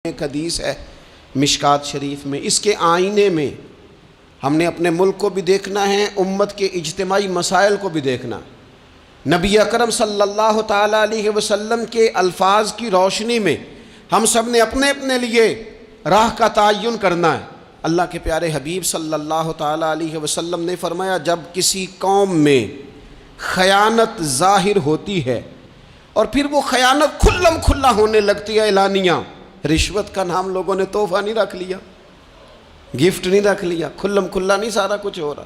ایک حدیث ہے مشکات شریف میں، اس کے آئینے میں ہم نے اپنے ملک کو بھی دیکھنا ہے، امت کے اجتماعی مسائل کو بھی دیکھنا ہے۔ نبی اکرم صلی اللہ تعالیٰ علیہ وسلم کے الفاظ کی روشنی میں ہم سب نے اپنے اپنے لیے راہ کا تعین کرنا ہے۔ اللہ کے پیارے حبیب صلی اللہ تعالیٰ علیہ وسلم نے فرمایا، جب کسی قوم میں خیانت ظاہر ہوتی ہے اور پھر وہ خیانت کھلم کھلا ہونے لگتی ہے اعلانیہ، رشوت کا نام لوگوں نے تحفہ نہیں رکھ لیا، گفٹ نہیں رکھ لیا، کھلم کھلا نہیں سارا کچھ ہو رہا،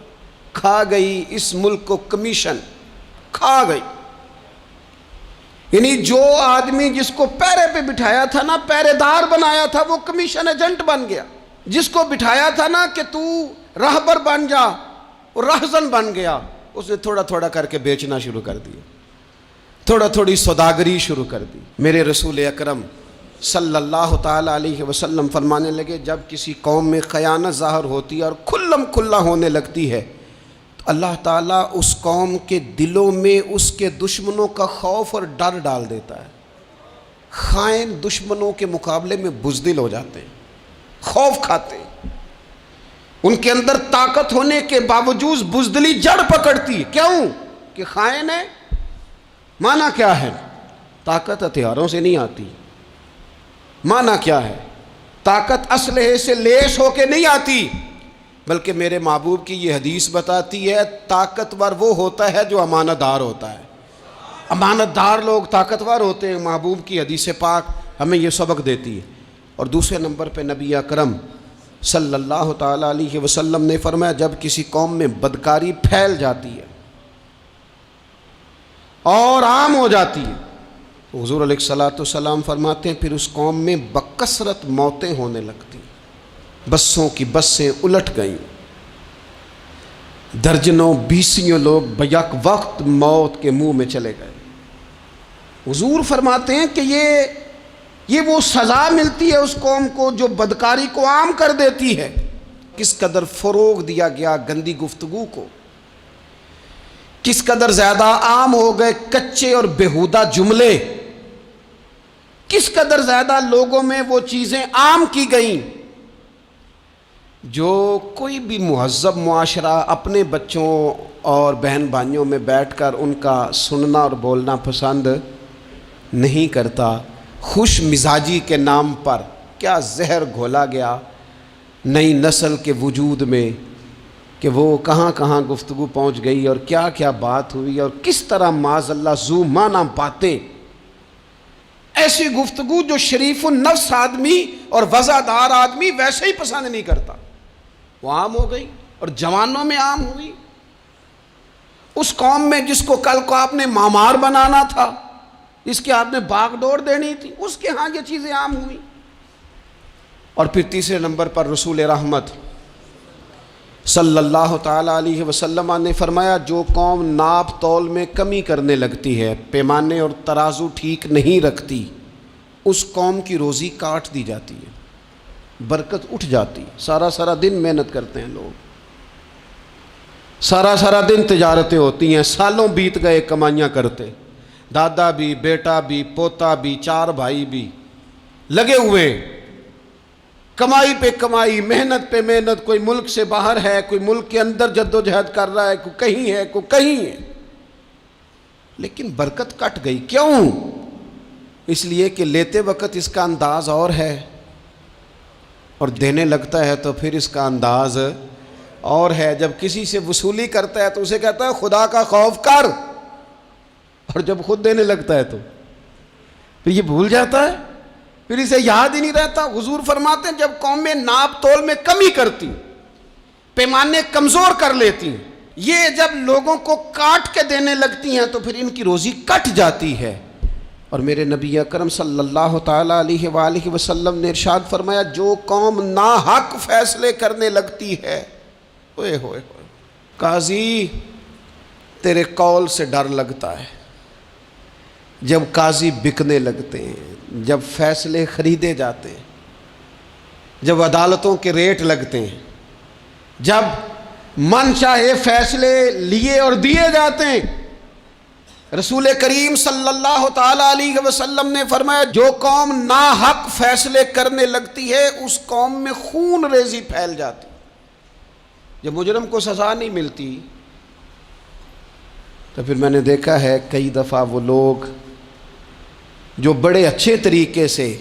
کھا گئی اس ملک کو کمیشن، کھا گئی۔ یعنی جو آدمی جس کو پیرے پہ بٹھایا تھا نا، پیرے دار بنایا تھا، وہ کمیشن ایجنٹ بن گیا۔ جس کو بٹھایا تھا نا کہ تو راہبر بن جا، وہ راہزن بن گیا، اس نے تھوڑا تھوڑا کر کے بیچنا شروع کر دیا، تھوڑا تھوڑی سوداگری شروع کر دی۔ میرے رسول اکرم صلی اللہ تعالیٰ علیہ وسلم فرمانے لگے، جب کسی قوم میں خیانت ظاہر ہوتی ہے اور کھلم کھلا ہونے لگتی ہے تو اللہ تعالیٰ اس قوم کے دلوں میں اس کے دشمنوں کا خوف اور ڈر ڈال دیتا ہے۔ خائن دشمنوں کے مقابلے میں بزدل ہو جاتے ہیں، خوف کھاتے ہیں، ان کے اندر طاقت ہونے کے باوجود بزدلی جڑ پکڑتی ہے۔ کیوں؟ کہ خائن ہے۔ معنی کیا ہے؟ طاقت ہتھیاروں سے نہیں آتی۔ معنی کیا ہے؟ طاقت اسلحے سے لیس ہو کے نہیں آتی، بلکہ میرے محبوب کی یہ حدیث بتاتی ہے، طاقتور وہ ہوتا ہے جو امانت دار ہوتا ہے۔ امانت دار لوگ طاقتور ہوتے ہیں۔ محبوب کی حدیث پاک ہمیں یہ سبق دیتی ہے۔ اور دوسرے نمبر پہ نبی اکرم صلی اللہ تعالیٰ علیہ وسلم نے فرمایا، جب کسی قوم میں بدکاری پھیل جاتی ہے اور عام ہو جاتی ہے، حضور علیہ الصلوۃ والسلام فرماتے ہیں پھر اس قوم میں بکثرت موتیں ہونے لگتی، بسوں کی بسیں الٹ گئیں، درجنوں بیسیوں لوگ بیک وقت موت کے منہ میں چلے گئے۔ حضور فرماتے ہیں کہ یہ وہ سزا ملتی ہے اس قوم کو جو بدکاری کو عام کر دیتی ہے۔ کس قدر فروغ دیا گیا گندی گفتگو کو، کس قدر زیادہ عام ہو گئے کچے اور بیہودہ جملے، کس قدر زیادہ لوگوں میں وہ چیزیں عام کی گئیں جو کوئی بھی مہذب معاشرہ اپنے بچوں اور بہن بھائیوں میں بیٹھ کر ان کا سننا اور بولنا پسند نہیں کرتا۔ خوش مزاجی کے نام پر کیا زہر گھولا گیا نئی نسل کے وجود میں کہ وہ کہاں کہاں گفتگو پہنچ گئی اور کیا کیا بات ہوئی، اور کس طرح معاذ اللہ ذو معنی باتیں، ایسی گفتگو جو شریف النفس آدمی اور وزادار آدمی ویسے ہی پسند نہیں کرتا، وہ عام ہو گئی اور جوانوں میں عام ہوئی۔ اس قوم میں جس کو کل کو آپ نے معمار بنانا تھا، اس کے آپ نے باغ ڈور دینی تھی، اس کے ہاں یہ چیزیں عام ہوئی۔ اور پھر تیسرے نمبر پر رسول رحمت صلی اللہ تعالیٰ علیہ وسلم نے فرمایا، جو قوم ناپ تول میں کمی کرنے لگتی ہے، پیمانے اور ترازو ٹھیک نہیں رکھتی، اس قوم کی روزی کاٹ دی جاتی ہے، برکت اٹھ جاتی۔ سارا دن محنت کرتے ہیں لوگ، سارا دن تجارتیں ہوتی ہیں، سالوں بیت گئے کمائیاں کرتے، دادا بھی، بیٹا بھی، پوتا بھی، چار بھائی بھی لگے ہوئے، کمائی پہ کمائی، محنت پہ محنت، کوئی ملک سے باہر ہے، کوئی ملک کے اندر جدوجہد کر رہا ہے، کوئی کہیں ہے، کوئی کہیں ہے، لیکن برکت کٹ گئی۔ کیوں؟ اس لیے کہ لیتے وقت اس کا انداز اور ہے اور دینے لگتا ہے تو پھر اس کا انداز اور ہے۔ جب کسی سے وصولی کرتا ہے تو اسے کہتا ہے خدا کا خوف کر، اور جب خود دینے لگتا ہے تو پھر یہ بھول جاتا ہے، پھر اسے یاد ہی نہیں رہتا۔ حضور فرماتے ہیں جب قومیں ناپ تول میں کمی کرتی، پیمانے کمزور کر لیتی، یہ جب لوگوں کو کاٹ کے دینے لگتی ہیں تو پھر ان کی روزی کٹ جاتی ہے۔ اور میرے نبی اکرم صلی اللہ تعالیٰ علیہ وآلہ وسلم نے ارشاد فرمایا، جو قوم ناحق فیصلے کرنے لگتی ہے، اوئے ہوئے ہوئے، قاضی تیرے قول سے ڈر لگتا ہے۔ جب قاضی بکنے لگتے ہیں، جب فیصلے خریدے جاتے ہیں، جب عدالتوں کے ریٹ لگتے ہیں، جب من چاہے فیصلے لیے اور دیے جاتے ہیں، رسول کریم صلی اللہ تعالی علیہ وسلم نے فرمایا جو قوم ناحق فیصلے کرنے لگتی ہے اس قوم میں خون ریزی پھیل جاتی. جب مجرم کو سزا نہیں ملتی تو پھر میں نے دیکھا ہے کئی دفعہ وہ لوگ جو بڑے اچھے طریقے سے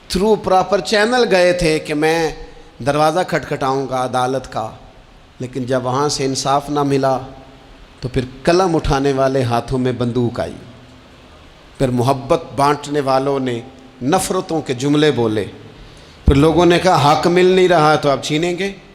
تھرو پراپر چینل گئے تھے کہ میں دروازہ کھٹکھٹاؤں گا عدالت کا، لیکن جب وہاں سے انصاف نہ ملا تو پھر قلم اٹھانے والے ہاتھوں میں بندوق آئی، پھر محبت بانٹنے والوں نے نفرتوں کے جملے بولے، پھر لوگوں نے کہا حق مل نہیں رہا تو اب چھینیں گے.